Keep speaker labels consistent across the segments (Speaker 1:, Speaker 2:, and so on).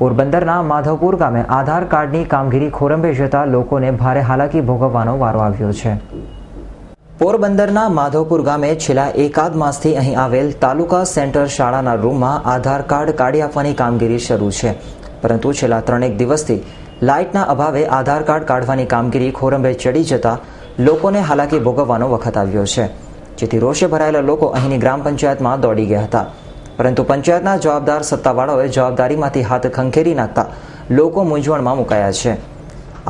Speaker 1: પોરબંદરના માધવપુર ગામે આધાર કાર્ડની કામગીરી ખોરંભે જતા લોકોને ભારે હાલાકી ભોગવવાનો વારો આવ્યો છે। પોરબંદરના માધવપુર ગામે છેલ્લા એકાદ માસથી અહીં આવેલ તાલુકા સેન્ટર શાળાના રૂમમાં આધાર કાર્ડ કાઢી આપવાની કામગીરી શરૂ છે, પરંતુ છેલ્લા 3 દિવસથી લાઇટના અભાવે આધાર કાર્ડ કાઢવાની કામગીરી ખોરંભે ચડી જતા લોકોને હાલાકી ભોગવવાનો વખત આવ્યો છે, જેથી રોષે ભરાયેલા લોકો અહીંની ગ્રામ પંચાયતમાં દોડી ગયા હતા, પરંતુ પંચાયતના જવાબદાર સત્તાવાળાઓએ જવાબદારીમાંથી હાથ ખંખેરી નાખતા લોકો મૂંઝવણમાં મુકાયા છે।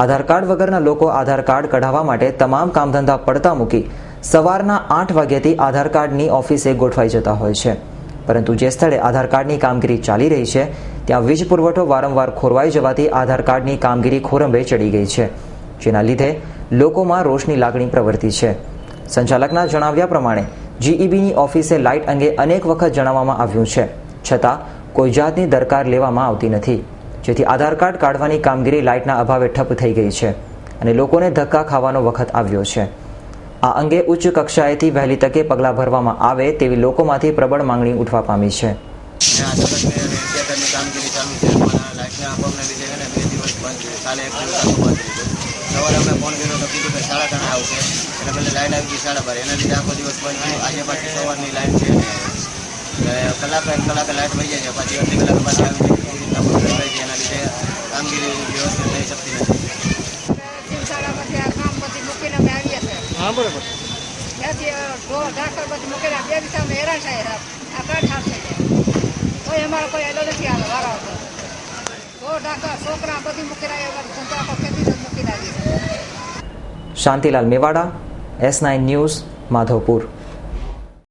Speaker 1: આધાર કાર્ડ વગરના લોકો આધાર કાર્ડ કઢાવવા માટે તમામ કામધંધા પડતા મૂકી સવારના 8 વાગ્યાથી આધાર કાર્ડની ઓફિસે ગોઠવાઈ જતા હોય છે, પરંતુ જે સ્થળે આધાર કાર્ડની કામગીરી ચાલી રહી છે ત્યાં વીજ પુરવઠો વારંવાર ખોરવાઈ જવાથી આધાર કાર્ડની કામગીરી ખોરંભે ચડી ગઈ છે, જેના લીધે લોકોમાં રોષની લાગણી પ્રવર્તી છે। સંચાલકના જણાવ્યા પ્રમાણે જીઈબીની ઓફિસે લાઇટ અંગે અનેક વખત જણાવવામાં આવ્યું છે, છતાં કોઈ જાતની દરકાર લેવામાં આવતી નથી, જેથી આધાર કાર્ડ કાઢવાની કામગીરી લાઇટના અભાવે ઠપ થઈ ગઈ છે અને લોકોને ધક્કા ખાવાનો વખત આવ્યો છે। આ અંગે ઉચ્ચ કક્ષાએથી વહેલી તકે પગલાં ભરવામાં આવે તેવી લોકોમાંથી પ્રબળ માંગણી ઉઠવા પામી છે।
Speaker 2: સવારે અમે ફોન કર્યો તો કીધું કે 3:30 આવશે, એટલે પહેલાં લાઈન આવી ગઈ 12:30, એના લીધે આખો દિવસ બંધ થયો। આજે પાછી સવારની લાઈન છે, કલાકે લાઈટ વહી જાય છે, પાછી અડધી કલાક પાછી આવી જાય, એવી રીતના બંધ થઈ જાય છે, એના લીધે કામગીરી વ્યવસ્થિત થઈ શકતી નથી।
Speaker 3: શાળામાંથી આ કામ પછી મૂકીને અમે આવીએ છીએ।
Speaker 4: હા, બરાબર।
Speaker 3: ત્યાંથી ઢાકર પછી મૂકીને 2 દિવસ હેરાન થાય, આ કાર્ડ હાથ થઈ જાય, કોઈ અમારો કોઈ એલો નથી આવે વારો આવતો, ઢાકર છોકરા બધી મૂકીને ધંધા પર ખેતી મૂકીને આવીએ।
Speaker 1: Shantilal Mewada, S9 news, Madhavpur.